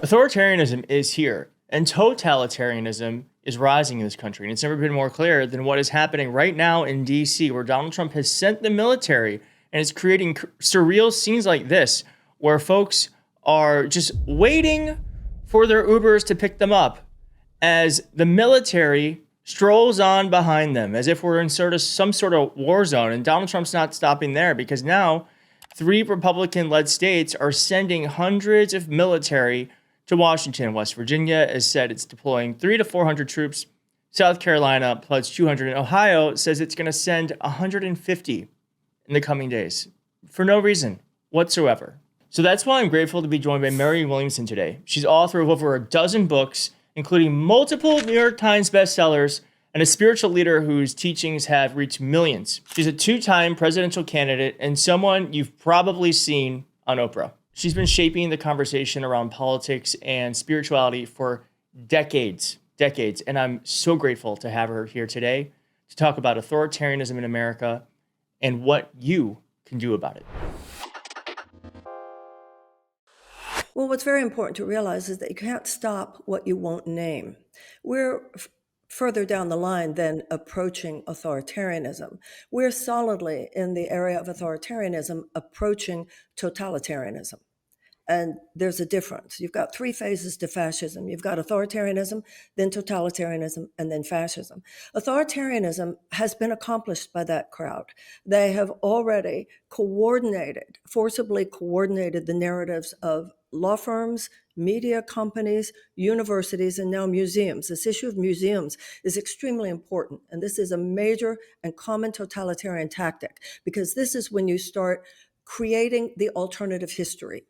Authoritarianism is here, and totalitarianism is rising in this country. And it's never been more clear than what is happening right now in DC, where Donald Trump has sent the military and is creating surreal scenes like this, where folks are just waiting for their Ubers to pick them up as the military strolls on behind them, as if we're in some sort of war zone. And Donald Trump's not stopping there, because now 3 Republican-led states are sending hundreds of military to Washington. West Virginia has said it's deploying 300 to 400 troops. South Carolina pledged 200. And Ohio says it's going to send 150 in the coming days for no reason whatsoever. So that's why I'm grateful to be joined by Mary Williamson today. She's author of over a dozen books, including multiple New York Times bestsellers, and a spiritual leader whose teachings have reached millions. She's a 2-time presidential candidate and someone you've probably seen on Oprah. She's been shaping the conversation around politics and spirituality for decades. And I'm so grateful to have her here today to talk about authoritarianism in America and what you can do about it. Well, what's very important to realize is that you can't stop what you won't name. We're further down the line than approaching authoritarianism. We're solidly in the area of authoritarianism approaching totalitarianism. And there's a difference. You've got 3 phases to fascism. You've got authoritarianism, then totalitarianism, and then fascism. Authoritarianism has been accomplished by that crowd. They have already forcibly coordinated the narratives of law firms, media companies, universities, and now museums. This issue of museums is extremely important. And this is a major and common totalitarian tactic, because this is when you start creating the alternative history,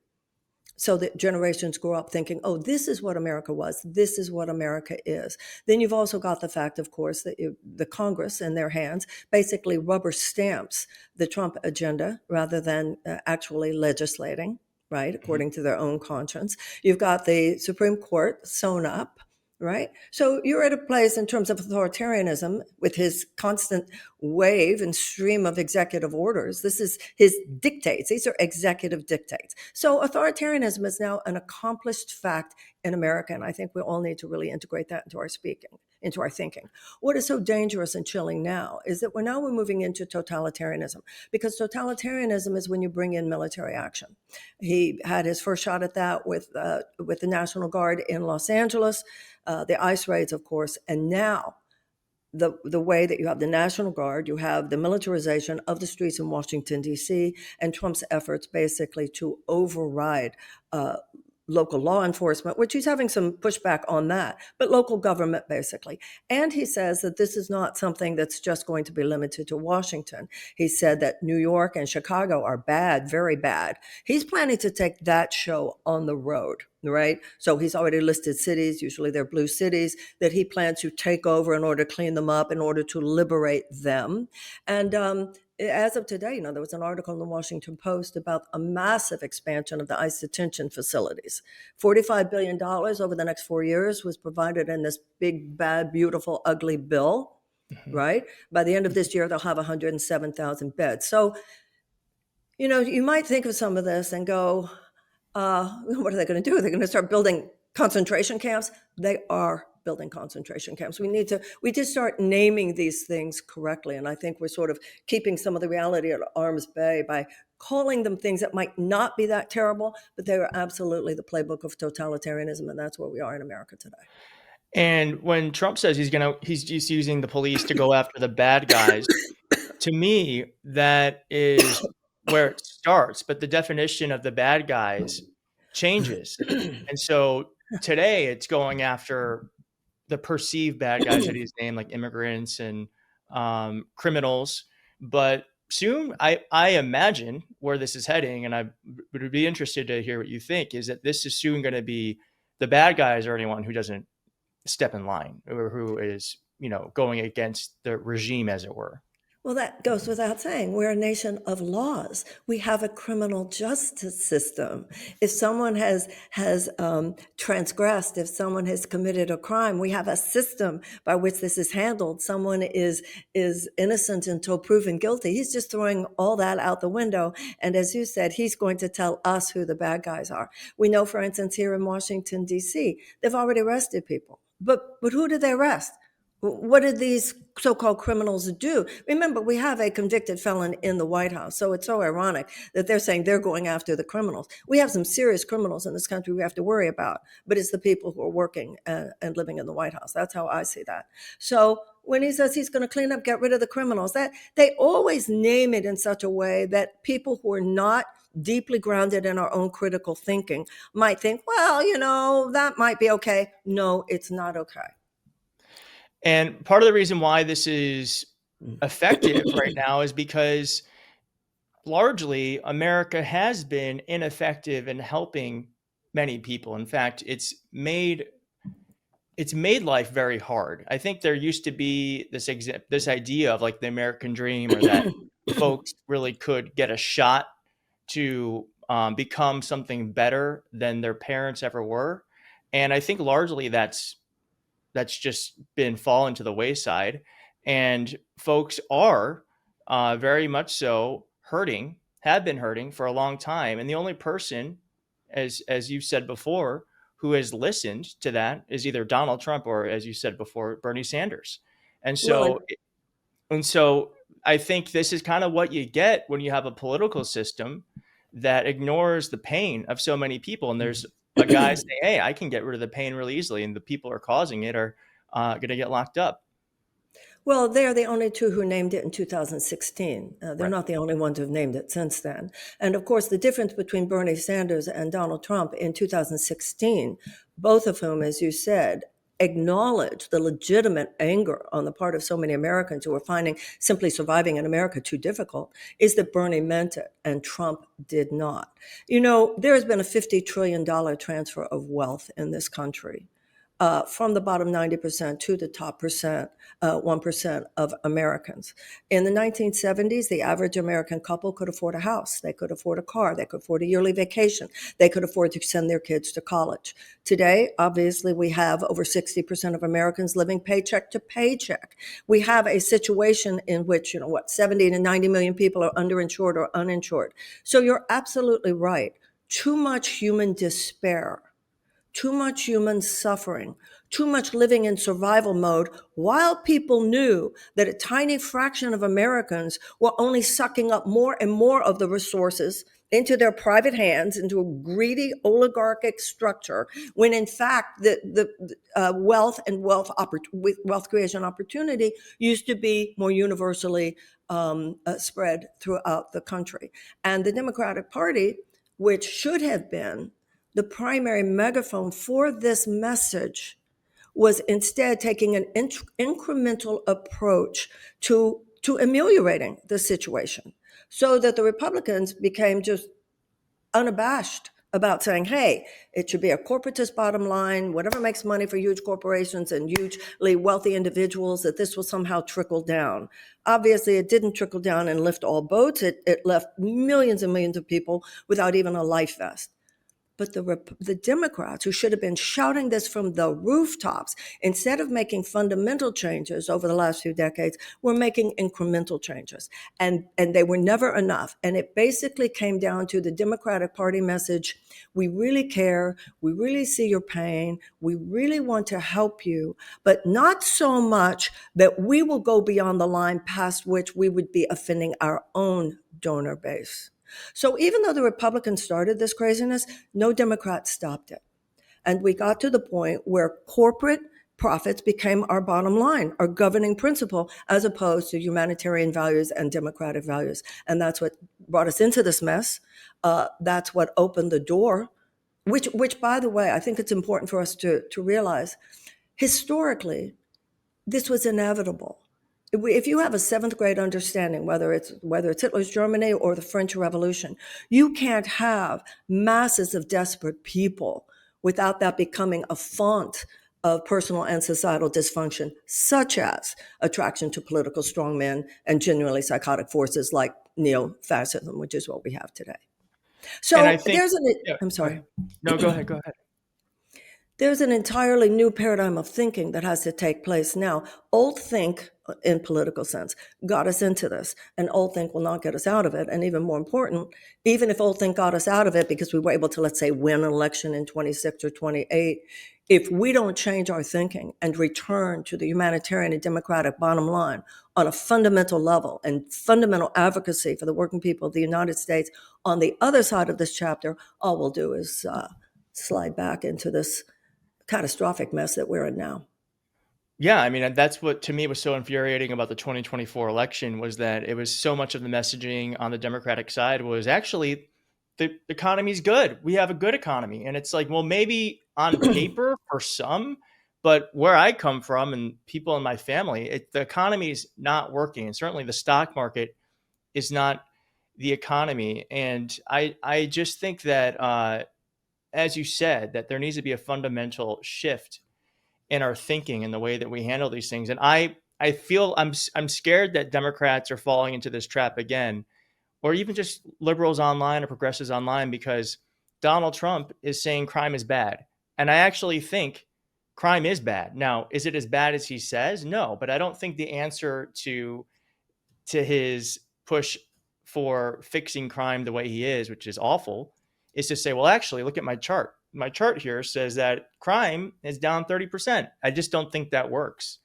so that generations grow up thinking, oh, this is what America was. This is what America is. Then you've also got the fact, of course, that the Congress in their hands basically rubber stamps the Trump agenda rather than actually legislating, right, according to their own conscience. You've got the Supreme Court sewn up, right? So you're at a place in terms of authoritarianism with his constant wave and stream of executive orders. This is his dictates. These are executive dictates. So authoritarianism is now an accomplished fact in America, and I think we all need to really integrate that into our thinking. What is so dangerous and chilling now is that we're moving into totalitarianism, because totalitarianism is when you bring in military action. He had his first shot at that with the National Guard in Los Angeles, the ICE raids, of course, and now the way that you have the National Guard, you have the militarization of the streets in Washington, D.C., and Trump's efforts basically to override local law enforcement, which he's having some pushback on that, but local government basically. And he says that this is not something that's just going to be limited to Washington. He said that New York and Chicago are bad, very bad. He's planning to take that show on the road, right? So he's already listed cities, usually they're blue cities, that he plans to take over in order to clean them up, in order to liberate them. And as of today, there was an article in the Washington Post about a massive expansion of the ICE detention facilities. $45 billion over the next 4 years was provided in this big, bad, beautiful, ugly bill, right? By the end of this year, they'll have 107,000 beds. So, you might think of some of this and go, what are they going to do? They're going to start building concentration camps. They are building concentration camps. We need to start naming these things correctly. And I think we're sort of keeping some of the reality at arm's bay by calling them things that might not be that terrible, but they are absolutely the playbook of totalitarianism. And that's where we are in America today. And when Trump says he's just using the police to go after the bad guys, to me, that is where it starts. But the definition of the bad guys changes. And so today it's going after the perceived bad guys that he's named, like immigrants and criminals. But soon, I imagine where this is heading, and I would be interested to hear what you think, is that this is soon going to be the bad guys or anyone who doesn't step in line or who is, going against the regime, as it were. Well, that goes without saying. We're a nation of laws. We have a criminal justice system. If someone has transgressed, if someone has committed a crime, we have a system by which this is handled. Someone is innocent until proven guilty. He's just throwing all that out the window. And as you said, he's going to tell us who the bad guys are. We know, for instance, here in Washington, D.C., they've already arrested people. But who did they arrest? What did these so-called criminals do? Remember, we have a convicted felon in the White House, so it's so ironic that they're saying they're going after the criminals. We have some serious criminals in this country we have to worry about, but it's the people who are working and living in the White House. That's how I see that. So when he says he's going to clean up, get rid of the criminals, that they always name it in such a way that people who are not deeply grounded in our own critical thinking might think, well, that might be okay. No, it's not okay. And part of the reason why this is effective right now is because largely America has been ineffective in helping many people. In fact, it's made life very hard. I think there used to be this idea of like the American dream, or that folks really could get a shot to become something better than their parents ever were. And I think largely that's just been fallen to the wayside, and folks are very much so hurting, have been hurting for a long time, and the only person, as you said before, who has listened to that is either Donald Trump or, as you said before, Bernie Sanders. And Well, so and so I think this is kind of what you get when you have a political system that ignores the pain of so many people. And there's a guy and saying, hey, I can get rid of the pain really easily, and the people who are causing it are going to get locked up. Well, they're the only two who named it in 2016. They're Right. not the only ones who've named it since then. And of course, the difference between Bernie Sanders and Donald Trump in 2016, both of whom, as you said, acknowledged the legitimate anger on the part of so many Americans who are finding simply surviving in America too difficult, is that Bernie meant it and Trump did not. There has been a $50 trillion transfer of wealth in this country. From the bottom 90% to the top 1% of Americans. In the 1970s, the average American couple could afford a house, they could afford a car, they could afford a yearly vacation, they could afford to send their kids to college. Today, obviously, we have over 60% of Americans living paycheck to paycheck. We have a situation in which, 70 to 90 million people are underinsured or uninsured. So you're absolutely right. Too much human despair, too much human suffering, too much living in survival mode, while people knew that a tiny fraction of Americans were only sucking up more and more of the resources into their private hands, into a greedy oligarchic structure, when in fact the wealth and wealth creation opportunity used to be more universally spread throughout the country. And the Democratic Party, which should have been the primary megaphone for this message, was instead taking an incremental approach to ameliorating the situation, so that the Republicans became just unabashed about saying, hey, it should be a corporatist bottom line, whatever makes money for huge corporations and hugely wealthy individuals, that this will somehow trickle down. Obviously, it didn't trickle down and lift all boats. It left millions and millions of people without even a life vest. But the Democrats, who should have been shouting this from the rooftops, instead of making fundamental changes over the last few decades, were making incremental changes. And they were never enough. And it basically came down to the Democratic Party message: we really care, we really see your pain, we really want to help you, but not so much that we will go beyond the line past which we would be offending our own donor base. So even though the Republicans started this craziness, no Democrat stopped it. And we got to the point where corporate profits became our bottom line, our governing principle, as opposed to humanitarian values and democratic values. And that's what brought us into this mess. That's what opened the door, which, by the way, I think it's important for us to realize, historically, this was inevitable. If you have a seventh grade understanding, whether it's Hitler's Germany or the French Revolution, you can't have masses of desperate people without that becoming a font of personal and societal dysfunction, such as attraction to political strongmen and genuinely psychotic forces like neo-fascism, which is what we have today. And I So think, yeah, I'm go sorry. ahead. No, go ahead. Go ahead. There's an entirely new paradigm of thinking that has to take place now. Old think, in political sense, got us into this, and old think will not get us out of it. And even more important, even if old think got us out of it because we were able to, let's say, win an election in 26 or 28, if we don't change our thinking and return to the humanitarian and democratic bottom line on a fundamental level and fundamental advocacy for the working people of the United States on the other side of this chapter, all we'll do is slide back into this catastrophic mess that we're in now. Yeah, I mean, that's what to me was so infuriating about the 2024 election was that it was so much of the messaging on the Democratic side was actually the economy's good. We have a good economy. And it's like, well, maybe on paper for some, but where I come from and people in my family, the economy is not working. And certainly the stock market is not the economy. And I just think that, as you said, that there needs to be a fundamental shift in our thinking and the way that we handle these things. And I feel I'm scared that Democrats are falling into this trap again, or even just liberals online or progressives online, because Donald Trump is saying crime is bad. And I actually think crime is bad. Now, is it as bad as he says? No, but I don't think the answer to his push for fixing crime the way he is, which is awful, is to say, well, actually, look at my chart. My chart here says that crime is down 30%. I just don't think that works.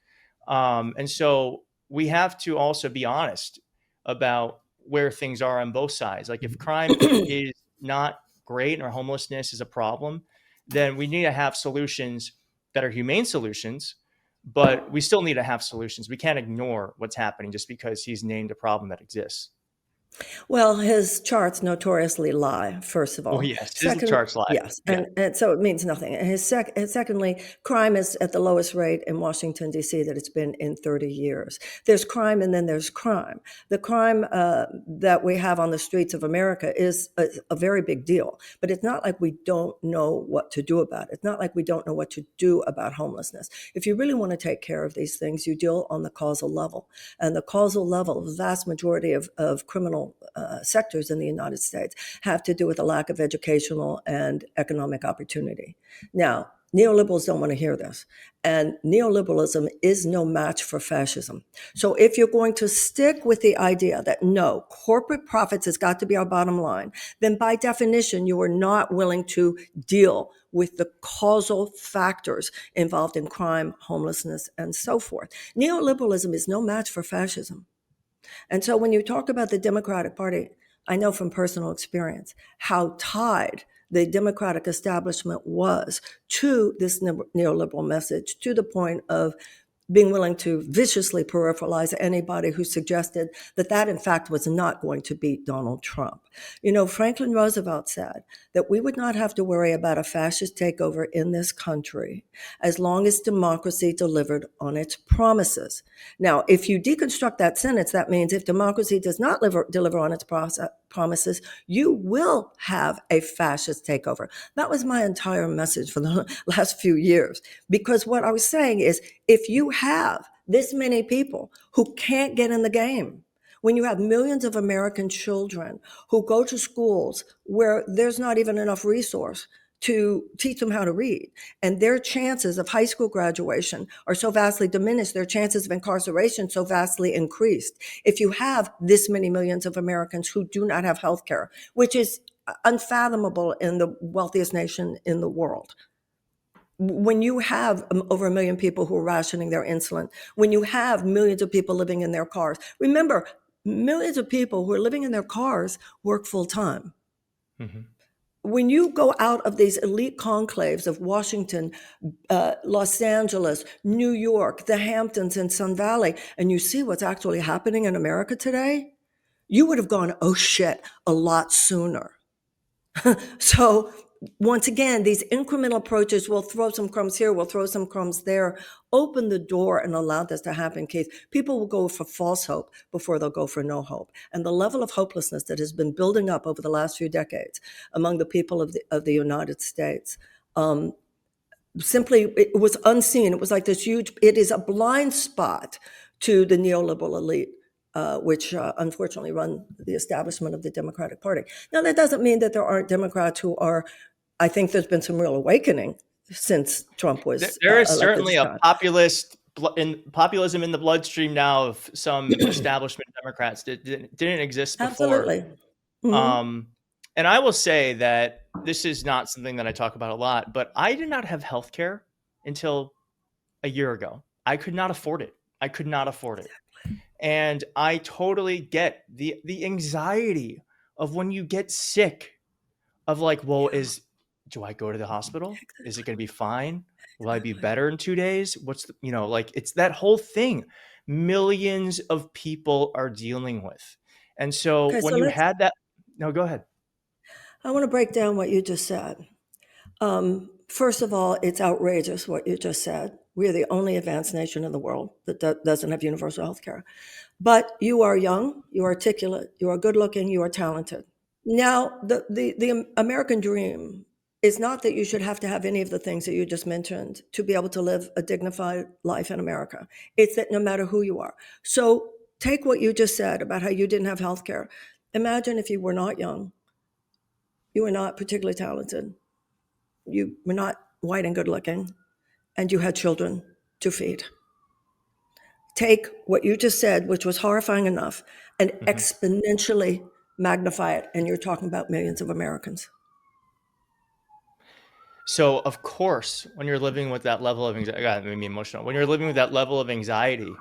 And so we have to also be honest about where things are on both sides. Like if crime is not great or homelessness is a problem, then we need to have solutions that are humane solutions, but we still need to have solutions. We can't ignore what's happening just because he's named a problem that exists. Well, his charts notoriously lie, first of Well, all. yes, his Second, charts lie. yes, Yeah. and so it means nothing. And secondly, crime is at the lowest rate in Washington, D.C. that it's been in 30 years. There's crime and then there's crime. The crime that we have on the streets of America is a very big deal, but it's not like we don't know what to do about it. It's not like we don't know what to do about homelessness. If you really want to take care of these things, you deal on the causal level. And the causal level, the vast majority of criminal sectors in the United States have to do with a lack of educational and economic opportunity. Now, neoliberals don't want to hear this. And neoliberalism is no match for fascism. So if you're going to stick with the idea that no, corporate profits has got to be our bottom line, then by definition, you are not willing to deal with the causal factors involved in crime, homelessness, and so forth. Neoliberalism is no match for fascism. And so when you talk about the Democratic Party, I know from personal experience how tied the Democratic establishment was to this neoliberal message, to the point of being willing to viciously peripheralize anybody who suggested that that in fact was not going to beat Donald Trump. You know, Franklin Roosevelt said that we would not have to worry about a fascist takeover in this country as long as democracy delivered on its promises. Now, if you deconstruct that sentence, that means if democracy does not deliver on its promises, you will have a fascist takeover. That was my entire message for the last few years. Because what I was saying is, if you have this many people who can't get in the game, when you have millions of American children who go to schools where there's not even enough resource to teach them how to read, and their chances of high school graduation are so vastly diminished, their chances of incarceration so vastly increased. If you have this many millions of Americans who do not have health care, which is unfathomable in the wealthiest nation in the world, when you have over 1 million people who are rationing their insulin, when you have millions of people living in their cars, remember, millions of people who are living in their cars work full time. Mm-hmm. When you go out of these elite conclaves of Washington, Los Angeles, New York, the Hamptons, and Sun Valley, and you see what's actually happening in America today, you would have gone, oh shit, a lot sooner. So once again, these incremental approaches, we'll throw some crumbs here, we'll throw some crumbs there, open the door and allow this to happen, Keith. People will go for false hope before they'll go for no hope. And the level of hopelessness that has been building up over the last few decades among the people of the United States simply, it was unseen. It was like this huge, it is a blind spot to the neoliberal elite, which unfortunately run the establishment of the Democratic Party. Now, that doesn't mean that there aren't Democrats who are, I think there's been some real awakening since Trump was There is elected certainly this a time. populism in the bloodstream now of some establishment Democrats that didn't exist before. Absolutely. Hmm. Um, and I will say that this is not something that I talk about a lot, but I did not have health care until a year ago. I could not afford it. I could not afford it. And I totally get the anxiety of when you get sick of like, well, is do I go to the hospital? Is it going to be fine? Will I be Exactly. better in 2 days? What's the, like it's that whole thing. Millions of people are dealing with. And so Okay, when so you let's, had that, no, go ahead. I want to break down what you just said. First of all, it's outrageous what you just said. We are the only advanced nation in the world that doesn't have universal health care. But you are young, you are articulate, you are good looking, you are talented. Now, the American dream is not that you should have to have any of the things that you just mentioned to be able to live a dignified life in America. It's that no matter who you are. So take what you just said about how you didn't have health care. Imagine if you were not young, you were not particularly talented, you were not white and good looking, and you had children to feed. Take what you just said, which was horrifying enough, and Mhm. exponentially magnify it, and you're talking about millions of Americans. So of course, when you're living with that level of anxiety, God, it made me emotional. When you're living with that level of anxiety,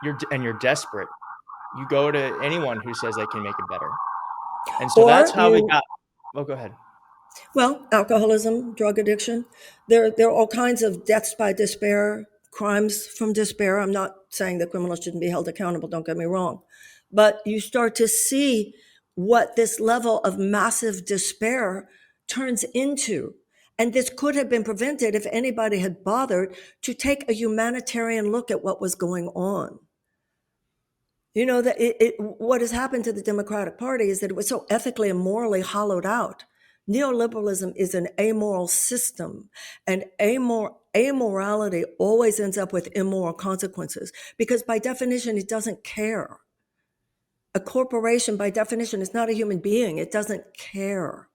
you're desperate. You go to anyone who says they can make it better. And so that's Or how we you, got. Oh, go ahead. well, alcoholism, drug addiction. There are all kinds of deaths by despair, crimes from despair. I'm not saying that criminals shouldn't be held accountable, don't get me wrong. But you start to see what this level of massive despair turns into. And this could have been prevented if anybody had bothered to take a humanitarian look at what was going on. You know that what has happened to the Democratic Party is that it was so ethically and morally hollowed out. Neoliberalism is an amoral system, and amorality always ends up with immoral consequences because, by definition, it doesn't care. A corporation, by definition, is not a human being. It doesn't care.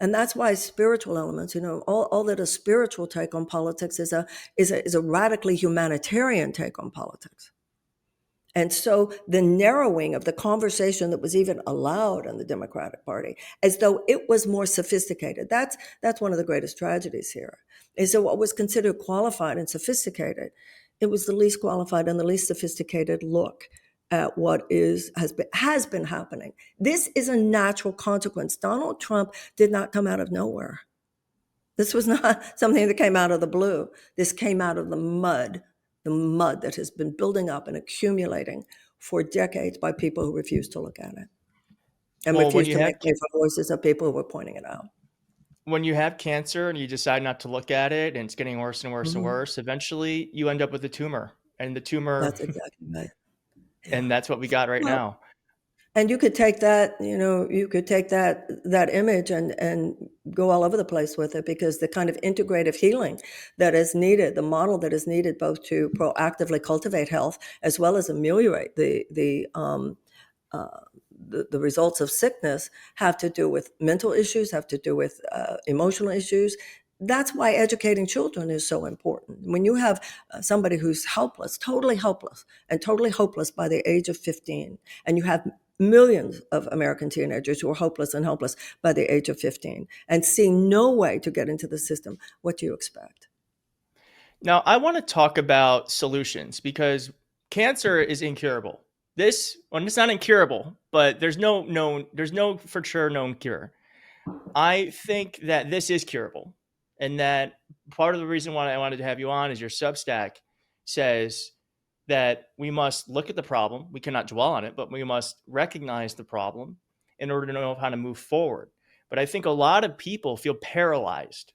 And that's why spiritual elements, all that a spiritual take on politics is a radically humanitarian take on politics. And so the narrowing of the conversation that was even allowed in the Democratic Party, as though it was more sophisticated. That's one of the greatest tragedies here. Is that what was considered qualified and sophisticated, it was the least qualified and the least sophisticated look at what has been happening. This is a natural consequence. Donald Trump did not come out of nowhere. This was not something that came out of the blue. This came out of the mud that has been building up and accumulating for decades by people who refuse to look at it and Well, refuse to make way for voices of people who were pointing it out. when you have cancer and you decide not to look at it and it's getting worse and worse and Mhm. worse, eventually you end up with a tumor. And the tumor, That's exactly right. Yeah. and that's what we got right Well, now. and you could take that, you could take that image and go all over the place with it because the kind of integrative healing that is needed, the model that is needed both to proactively cultivate health as well as ameliorate uh, the results of sickness have to do with mental issues, have to do with emotional issues. That's why educating children is so important. When you have somebody who's helpless, totally helpless, and totally hopeless by the age of 15, and you have millions of American teenagers who are hopeless and helpless by the age of 15, and see no way to get into the system, what do you expect? Now, I want to talk about solutions because cancer is incurable. Well, it's not incurable, but there's no for sure known cure. I think that this is curable, and that part of the reason why I wanted to have you on is your Substack says that we must look at the problem. We cannot dwell on it, but we must recognize the problem in order to know how to move forward. But I think a lot of people feel paralyzed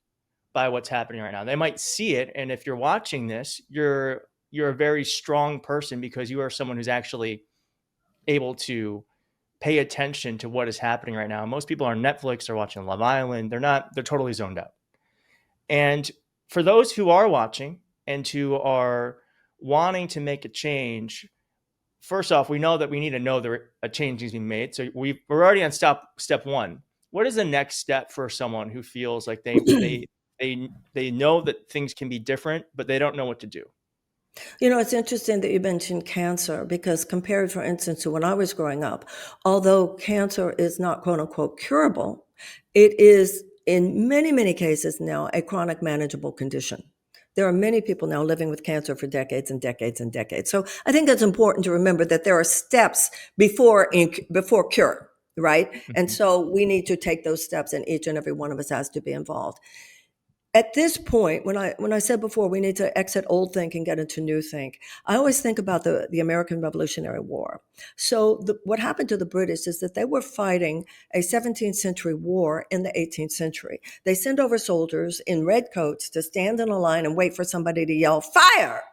by what's happening right now. They might see it, and if you're watching this, you're a very strong person because you are someone who's actually able to pay attention to what is happening right now. Most people on Netflix are watching Love Island. They're not, they're totally zoned out. And for those who are watching and who are wanting to make a change, first off, we know that we need to know that a change needs to be made. So we're already on step one. What is the next step for someone who feels like they know that things can be different, but they don't know what to do? You know, it's interesting that you mentioned cancer because compared, for instance, to when I was growing up, although cancer is not quote unquote curable, it is in many, many cases now a chronic manageable condition. There are many people now living with cancer for decades and decades and decades. So I think it's important to remember that there are steps before cure, right? And Mm-hmm. so we need to take those steps, and each and every one of us has to be involved. At this point, when I said before we need to exit old think and get into new think, I always think about the American Revolutionary War. So what happened to the British is that they were fighting a 17th century war in the 18th century. They sent over soldiers in red coats to stand in a line and wait for somebody to yell fire.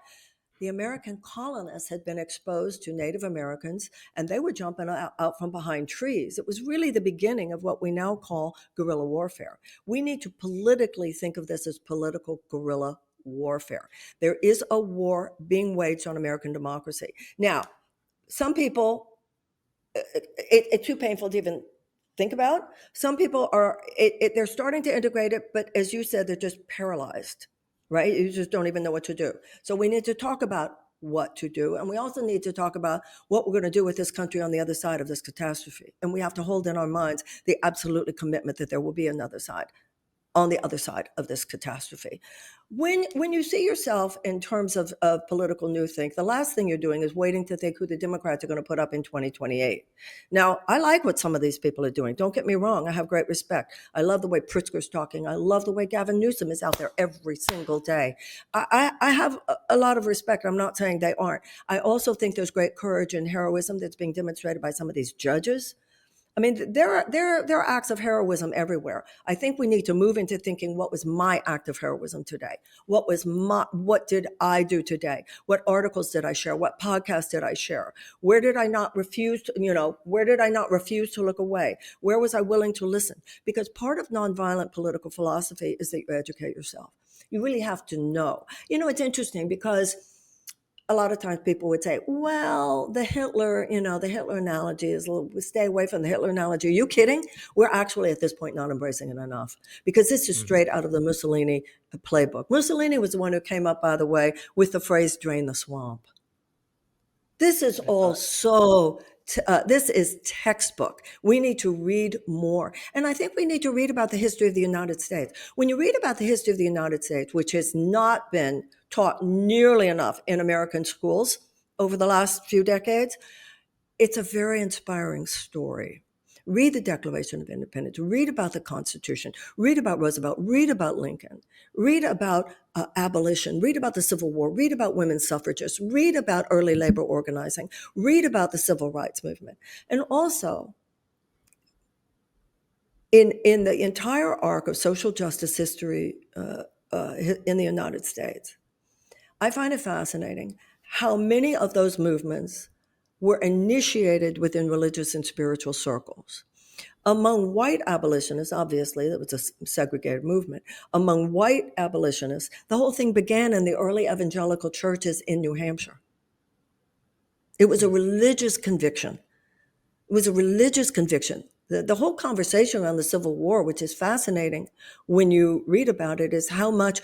The American colonists had been exposed to Native Americans, and they were jumping out from behind trees. It was really the beginning of what we now call guerrilla warfare. We need to politically think of this as political guerrilla warfare. There is a war being waged on American democracy. Now, some people, it's too painful to even think about. Some people they're starting to integrate it, but as you said, they're just paralyzed, right? You just don't even know what to do. So we need to talk about what to do. And we also need to talk about what we're going to do with this country on the other side of this catastrophe. And we have to hold in our minds the absolute commitment that there will be another side on the other side of this catastrophe. When you see yourself in terms of political new think, the last thing you're doing is waiting to think who the Democrats are going to put up in 2028. Now, I like what some of these people are doing. Don't get me wrong. I have great respect. I love the way Pritzker's talking. I love the way Gavin Newsom is out there every single day. I have a lot of respect. I'm not saying they aren't. I also think there's great courage and heroism that's being demonstrated by some of these judges. I mean, there are acts of heroism everywhere. I think we need to move into thinking, what was my act of heroism today? What did I do today? What articles did I share? What podcasts did I share? Where did I not refuse to look away? Where was I willing to listen? Because part of nonviolent political philosophy is that you educate yourself. You really have to know. You know, it's interesting because a lot of times people would say, well, the Hitler analogy is stay away from the Hitler analogy. Are you kidding? We're actually at this point not embracing it enough because this is Mm-hmm. straight out of the Mussolini playbook. Mussolini was the one who came up, by the way, with the phrase drain the swamp. This is all this is textbook. We need to read more. And I think we need to read about the history of the United States. When you read about the history of the United States, which has not been taught nearly enough in American schools over the last few decades, it's a very inspiring story. Read the Declaration of Independence, read about the Constitution, read about Roosevelt, read about Lincoln, read about abolition, read about the Civil War, read about women's suffragists, read about early labor organizing, read about the Civil Rights Movement. And also, in the entire arc of social justice history in the United States, I find it fascinating how many of those movements were initiated within religious and spiritual circles. Among white abolitionists, obviously, that was a segregated movement. Among white abolitionists, the whole thing began in the early evangelical churches in New Hampshire. It was a religious conviction. It was a religious conviction. The whole conversation around the Civil War, which is fascinating when you read about it, is how much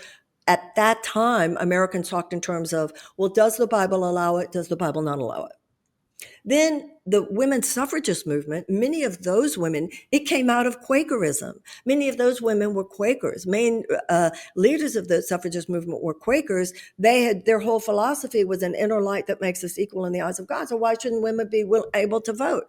at that time Americans talked in terms of, well, does the Bible allow it? Does the Bible not allow it? Then the women's suffragist movement, many of those women, it came out of Quakerism. Many of those women were Quakers. Main leaders of the suffragist movement were Quakers. Their whole philosophy was an inner light that makes us equal in the eyes of God. So why shouldn't women be able to vote?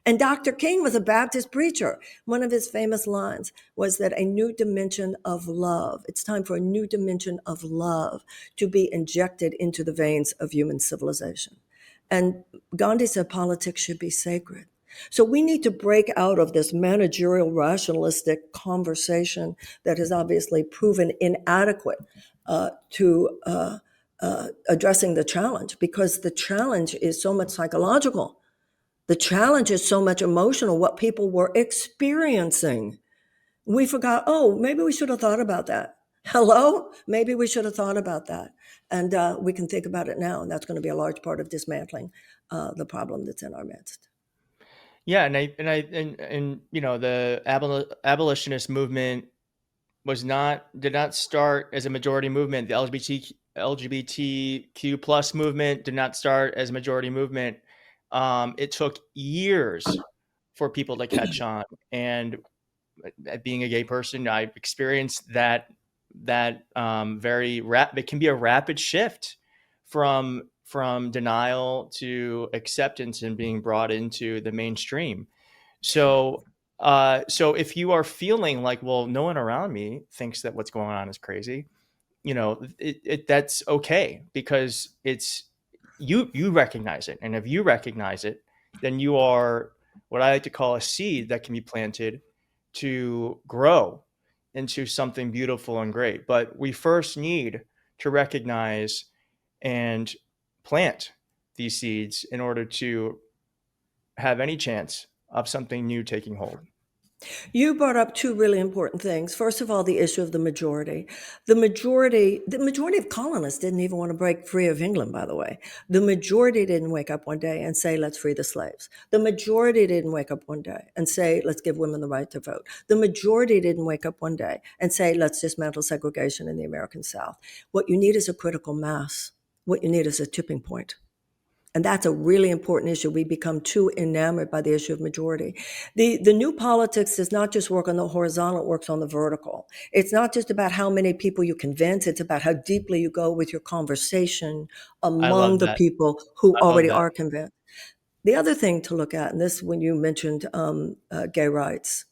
And Dr. King was a Baptist preacher. One of his famous lines was that a new dimension of love, it's time for a new dimension of love to be injected into the veins of human civilization. And Gandhi said politics should be sacred. So we need to break out of this managerial rationalistic conversation that has obviously proven inadequate to addressing the challenge, because the challenge is so much psychological. The challenge is so much emotional, what people were experiencing. We forgot, oh, maybe we should have thought about that. Hello? Maybe we should have thought about that. And we can think about it now. And that's going to be a large part of dismantling the problem that's in our midst. Yeah, and you know, the abolitionist movement did not start as a majority movement. The LGBTQ plus movement did not start as a majority movement. It took years for people to catch on. And being a gay person, I experienced it can be a rapid shift from denial to acceptance and being brought into the mainstream. So if you are feeling like, well, no one around me thinks that what's going on is crazy, you know, that's okay, because it's you recognize it, and if you recognize it, then you are what I like to call a seed that can be planted to grow into something beautiful and great. But we first need to recognize and plant these seeds in order to have any chance of something new taking hold. You brought up two really important things. First of all, the issue of the majority. The majority of colonists didn't even want to break free of England, by the way. The majority didn't wake up one day and say, let's free the slaves. The majority didn't wake up one day and say, let's give women the right to vote. The majority didn't wake up one day and say, let's dismantle segregation in the American South. What you need is a critical mass. What you need is a tipping point. And that's a really important issue. We become too enamored by the issue of majority. The new politics does not just work on the horizontal, it works on the vertical. It's not just about how many people you convince, it's about how deeply you go with your conversation I love among the that. people who I love already that. are convinced. The other thing to look at, and this when you mentioned gay rights,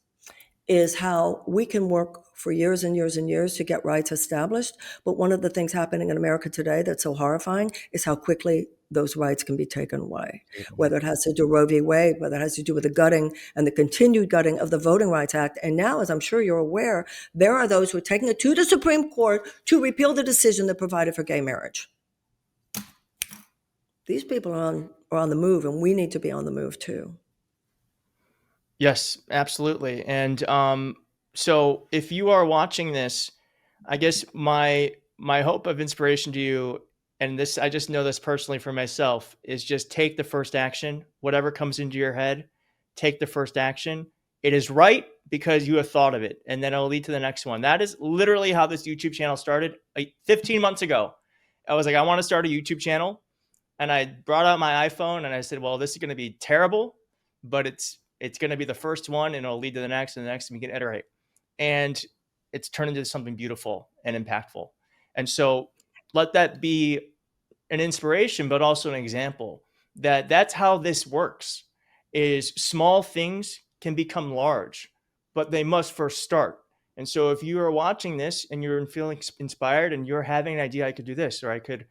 is how we can work for years and years and years to get rights established. But one of the things happening in America today that's so horrifying is how quickly those rights can be taken away, whether it has to do with Roe v. Wade, whether it has to do with the gutting and the continued gutting of the Voting Rights Act. And now, as I'm sure you're aware, there are those who are taking it to the Supreme Court to repeal the decision that provided for gay marriage. These people are on the move, and we need to be on the move too. Yes, absolutely. And so if you are watching this, I guess my hope of inspiration to you, and this I just know this personally for myself, is just take the first action. Whatever comes into your head, take the first action. It is right because you have thought of it, and then it'll lead to the next one. That is literally how this YouTube channel started. Like 15 months ago, I was like, I want to start a YouTube channel, and I brought out my iPhone and I said, well, this is going to be terrible, but it's going to be the first one, and it'll lead to the next and the next, and we can iterate. And it's turned into something beautiful and impactful. And so let that be an inspiration, but also an example that that's how this works. Is small things can become large, but they must first start. And so if you are watching this and you're feeling inspired and you're having an idea, I could do this, or I could,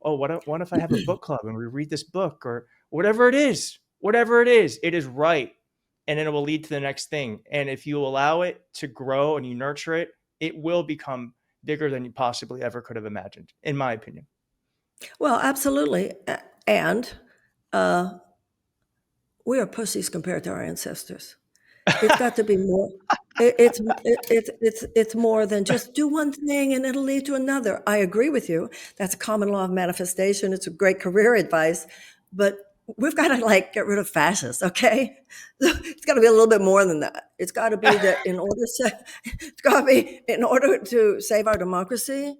oh, what if I have a book club and we read this book, or whatever it is right. And then it will lead to the next thing. And if you allow it to grow and you nurture it, it will become bigger than you possibly ever could have imagined, in my opinion. Well, absolutely. And uh, we are pussies compared to our ancestors. It's got to be more. It's more than just do one thing and it'll lead to another. I agree with you. That's a common law of manifestation. It's a great career advice, but we've got to like get rid of fascists. Okay, it's got to be a little bit more than that. It's got to be that it's got to be in order to save our democracy.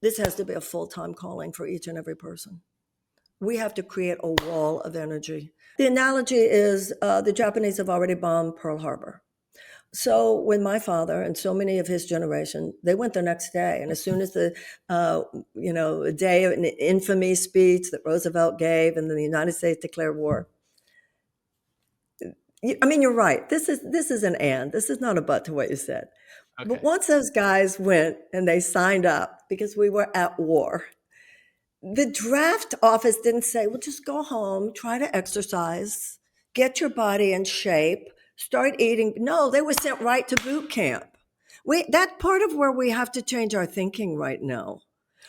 This has to be a full-time calling for each and every person. We have to create a wall of energy. The analogy is the Japanese have already bombed Pearl Harbor. So when my father and so many of his generation, they went the next day, and as soon as the, day of an infamy speech that Roosevelt gave, and then the United States declared war. I mean, you're right. This is an and. This is not a but to what you said. But Okay. once those guys went and they signed up because we were at war, the draft office didn't say, well, just go home, try to exercise, get your body in shape, start eating. No, they were sent right to boot camp. That's part of where we have to change our thinking right now.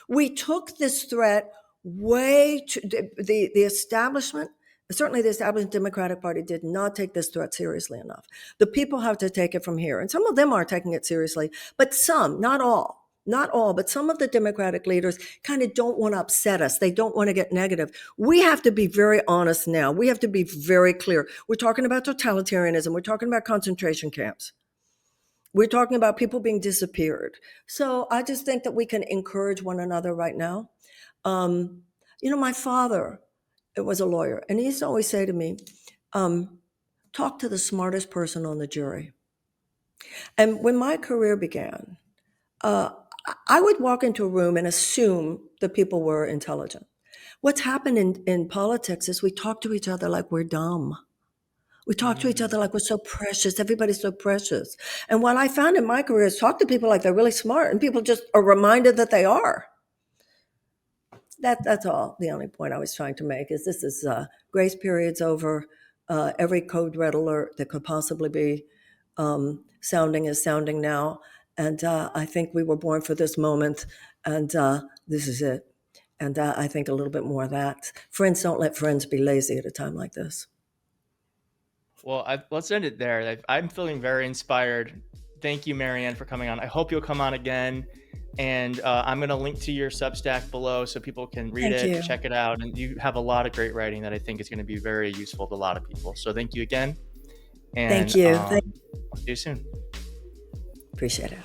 We took this threat way to the establishment. Certainly, the establishment Democratic Party did not take this threat seriously enough. The people have to take it from here. And some of them are taking it seriously, but some, not all. not all, but some of the Democratic leaders kind of don't want to upset us. They don't want to get negative. We have to be very honest now. We have to be very clear. We're talking about totalitarianism. We're talking about concentration camps. We're talking about people being disappeared. So I just think that we can encourage one another right now. Um, my father was a lawyer, and he used to always say to me, talk to the smartest person on the jury. And when my career began, uh, I would walk into a room and assume that people were intelligent. What's happened in politics is we talk to each other like we're dumb. We talk to each other like we're so precious. Everybody's so precious. And what I found in my career is talk to people like they're really smart, and people just are reminded that they are. That's all. The only point I was trying to make is this is grace period's over. Every code red alert that could possibly be sounding is sounding now. And I think we were born for this moment, and this is it. And I think a little bit more of that. Friends, don't let friends be lazy at a time like this. Well, let's end it there. I'm feeling very inspired. Thank you, Marianne, for coming on. I hope you'll come on again. And I'm going to link to your Substack below so people can read Thank it, you. check it out. And you have a lot of great writing that I think is going to be very useful to a lot of people. So thank you again. And Thank you. I'll see you soon. Appreciate it.